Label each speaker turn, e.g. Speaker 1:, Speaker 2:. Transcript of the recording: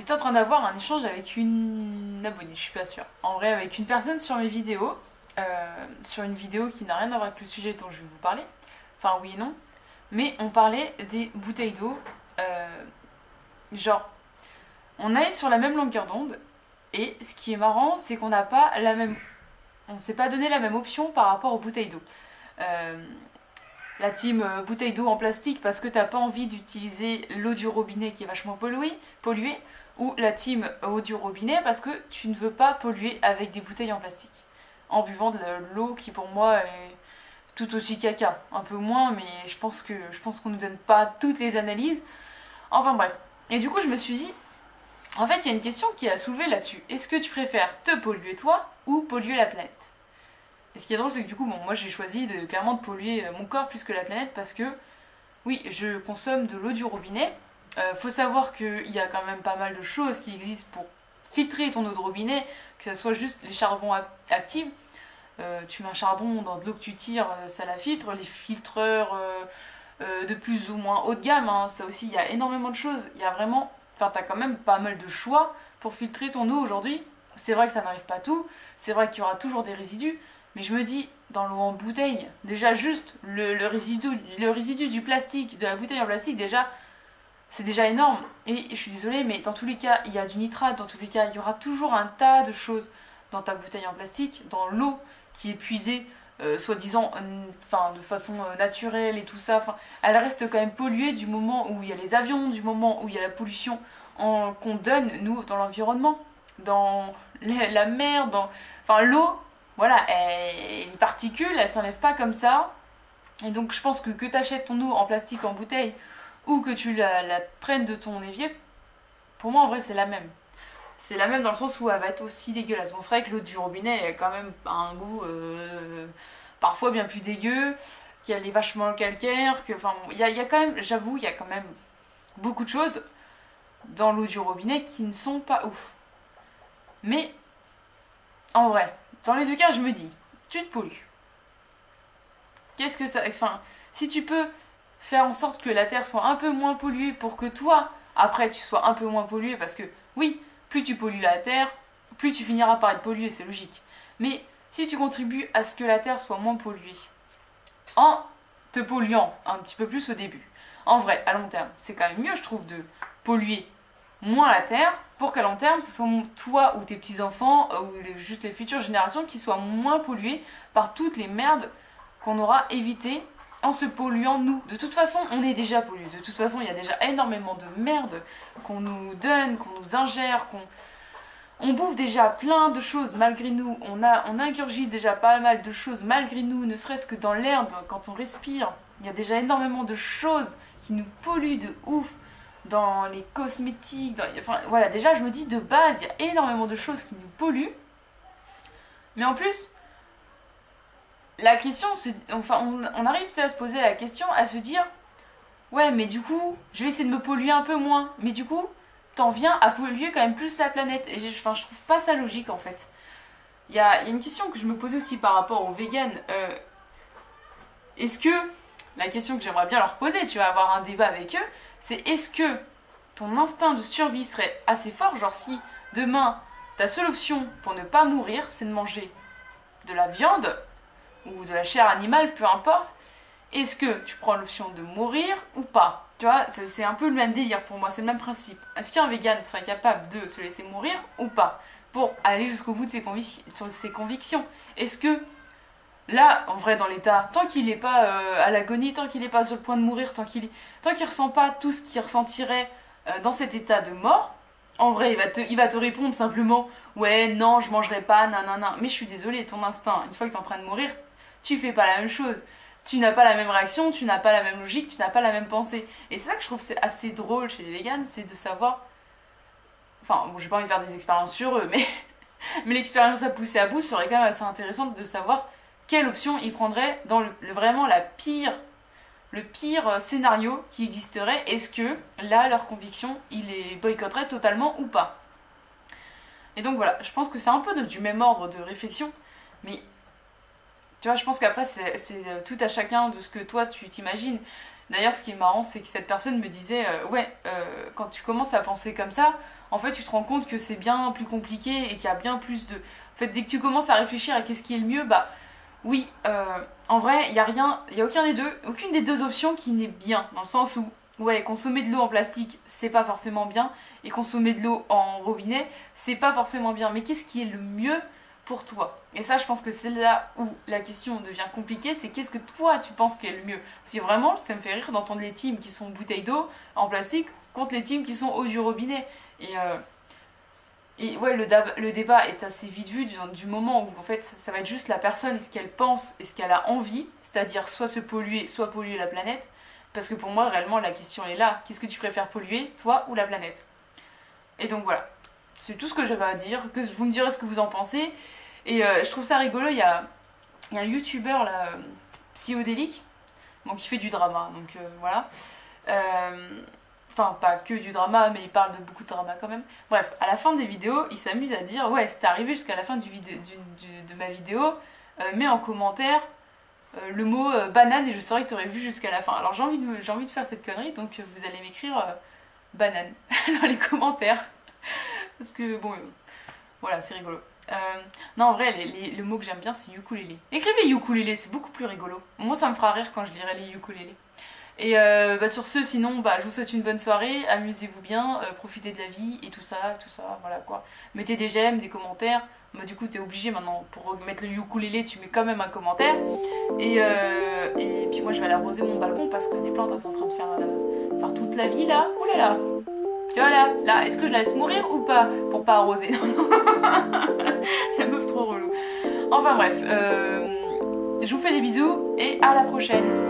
Speaker 1: J'étais en train d'avoir un échange avec une abonnée, je suis pas sûre. En vrai, avec une personne sur mes vidéos, sur une vidéo qui n'a rien à voir avec le sujet dont je vais vous parler. Enfin, oui et non. Mais on parlait des bouteilles d'eau. Genre, on est sur la même longueur d'onde. Et ce qui est marrant, c'est qu'on n'a pas la même. On s'est pas donné la même option par rapport aux bouteilles d'eau. Euh, la team bouteille d'eau en plastique parce que t'as pas envie d'utiliser l'eau du robinet qui est vachement polluée, ou la team eau du robinet parce que tu ne veux pas polluer avec des bouteilles en plastique. En buvant de l'eau qui pour moi est tout aussi caca. Un peu moins, mais je pense qu'on nous donne pas toutes les analyses. Enfin bref. Et du coup je me suis dit, en fait il y a une question qui a soulevé là-dessus. Est-ce que tu préfères te polluer toi ou polluer la planète? Et ce qui est drôle, c'est que du coup, bon, moi j'ai choisi clairement de polluer mon corps plus que la planète parce que, oui, je consomme de l'eau du robinet. Faut savoir qu'il y a quand même pas mal de choses qui existent pour filtrer ton eau de robinet, que ce soit juste les charbons actifs. Tu mets un charbon dans de l'eau que tu tires, ça la filtre. Les filtreurs de plus ou moins haut de gamme, hein, ça aussi, il y a énormément de choses. Il y a vraiment, enfin, t'as quand même pas mal de choix pour filtrer ton eau aujourd'hui. C'est vrai que ça n'enlève pas tout, c'est vrai qu'il y aura toujours des résidus. Mais je me dis, dans l'eau en bouteille, déjà juste le résidu du plastique, de la bouteille en plastique, déjà, c'est déjà énorme. Et je suis désolée, mais dans tous les cas, il y a du nitrate, dans tous les cas, il y aura toujours un tas de choses dans ta bouteille en plastique, dans l'eau qui est puisée, soi-disant, enfin, de façon naturelle et tout ça. Enfin, elle reste quand même polluée du moment où il y a les avions, du moment où il y a la pollution qu'on donne, nous, dans l'environnement, dans la mer, dans... Enfin, l'eau, voilà, les particules, elles s'enlèvent pas comme ça. Et donc je pense que tu achètes ton eau en plastique, en bouteille, ou que tu la prennes de ton évier, pour moi en vrai c'est la même. C'est la même dans le sens où elle va être aussi dégueulasse. Bon, c'est vrai que l'eau du robinet a quand même un goût parfois bien plus dégueu, qu'elle est vachement calcaire, que, enfin, il y a quand même, j'avoue, il y a quand même beaucoup de choses dans l'eau du robinet qui ne sont pas ouf. Mais en vrai, dans les deux cas, je me dis, tu te pollues. Qu'est-ce que ça... Enfin, si tu peux faire en sorte que la Terre soit un peu moins polluée pour que toi, après, tu sois un peu moins pollué, parce que, oui, plus tu pollues la Terre, plus tu finiras par être pollué, c'est logique. Mais si tu contribues à ce que la Terre soit moins polluée, en te polluant un petit peu plus au début, en vrai, à long terme, c'est quand même mieux, je trouve, de polluer moins la Terre pour qu'à long terme, ce soit toi ou tes petits-enfants ou juste les futures générations qui soient moins polluées par toutes les merdes qu'on aura évitées en se polluant nous. De toute façon, on est déjà pollué. De toute façon, il y a déjà énormément de merde qu'on nous donne, qu'on nous ingère, on bouffe déjà plein de choses malgré nous. On ingurgite déjà pas mal de choses malgré nous, ne serait-ce que dans l'air, quand on respire. Il y a déjà énormément de choses qui nous polluent de ouf. Dans les cosmétiques, enfin voilà, déjà je me dis de base, il y a énormément de choses qui nous polluent. Mais en plus, la question, enfin on arrive à se poser la question, à se dire, ouais mais du coup, je vais essayer de me polluer un peu moins. Mais du coup, t'en viens à polluer quand même plus la planète. Et enfin, je trouve pas ça logique en fait. Il y a une question que je me posais aussi par rapport aux véganes. Est-ce que, la question que j'aimerais bien leur poser, tu vas avoir un débat avec eux, c'est est-ce que ton instinct de survie serait assez fort, genre si demain ta seule option pour ne pas mourir c'est de manger de la viande ou de la chair animale, peu importe, est-ce que tu prends l'option de mourir ou pas? Tu vois, c'est un peu le même délire pour moi, c'est le même principe. Est-ce qu'un vegan serait capable de se laisser mourir ou pas pour aller jusqu'au bout de ses convictions? Est-ce que là, en vrai, dans l'état, tant qu'il n'est pas à l'agonie, tant qu'il n'est pas sur le point de mourir, tant qu'il ressent pas tout ce qu'il ressentirait dans cet état de mort, en vrai, il va te répondre simplement ouais, non, je mangerai pas, nanana. Mais je suis désolée, ton instinct, une fois que tu es en train de mourir, tu fais pas la même chose. Tu n'as pas la même réaction, tu n'as pas la même logique, tu n'as pas la même pensée. Et c'est ça que je trouve c'est assez drôle chez les véganes, c'est de savoir. Enfin, bon, j'ai pas envie de faire des expériences sur eux, mais l'expérience à pousser à bout serait quand même assez intéressante de savoir quelle option ils prendraient dans vraiment le pire scénario qui existerait. Est-ce que là, leur conviction, ils les boycotteraient totalement ou pas? Et donc voilà, je pense que c'est un peu du même ordre de réflexion, mais tu vois, je pense qu'après c'est tout à chacun de ce que toi tu t'imagines. D'ailleurs, ce qui est marrant, c'est que cette personne me disait ouais, quand tu commences à penser comme ça, en fait, tu te rends compte que c'est bien plus compliqué et qu'il y a bien plus de. En fait, dès que tu commences à réfléchir à qu'est-ce qui est le mieux, bah oui, en vrai, il y a rien, il y a aucune des deux options qui n'est bien, dans le sens où ouais, consommer de l'eau en plastique, c'est pas forcément bien, et consommer de l'eau en robinet, c'est pas forcément bien. Mais qu'est-ce qui est le mieux pour toi? Et ça, je pense que c'est là où la question devient compliquée, c'est qu'est-ce que toi tu penses qui est le mieux? Parce que vraiment, ça me fait rire d'entendre les teams qui sont bouteilles d'eau en plastique contre les teams qui sont eau du robinet. Et ouais, le débat est assez vite vu du moment où en fait ça va être juste la personne et ce qu'elle pense et ce qu'elle a envie, c'est-à-dire soit se polluer, soit polluer la planète. Parce que pour moi, réellement, la question est là. Qu'est-ce que tu préfères polluer, toi ou la planète? Et donc voilà, c'est tout ce que j'avais à dire. Que vous me direz ce que vous en pensez. Et je trouve ça rigolo, il y a un youtubeur là, psychodélique, bon, qui fait du drama, donc voilà. Enfin, pas que du drama, mais il parle de beaucoup de drama quand même. Bref, à la fin des vidéos, il s'amuse à dire ouais, c'est arrivé jusqu'à la fin de ma vidéo, mets en commentaire le mot banane et je saurais que tu aurais vu jusqu'à la fin. Alors j'ai envie de faire cette connerie, donc vous allez m'écrire banane dans les commentaires. Parce que bon, voilà, c'est rigolo. Non, en vrai, le mot que j'aime bien, c'est ukulélé. Écrivez ukulélé, c'est beaucoup plus rigolo. Moi, ça me fera rire quand je lirai les ukulélés. Et sur ce, sinon, je vous souhaite une bonne soirée, amusez-vous bien, profitez de la vie et tout ça, voilà quoi. Mettez des j'aime, des commentaires. Bah, du coup, t'es obligé maintenant, pour mettre le ukulélé, tu mets quand même un commentaire. Et puis moi, je vais aller arroser mon balcon parce que les plantes, elles sont en train de faire toute la vie là. Ouh là là! Tu vois là, est-ce que je la laisse mourir ou pas? Pour pas arroser. La meuf trop relou. Enfin bref, je vous fais des bisous et à la prochaine.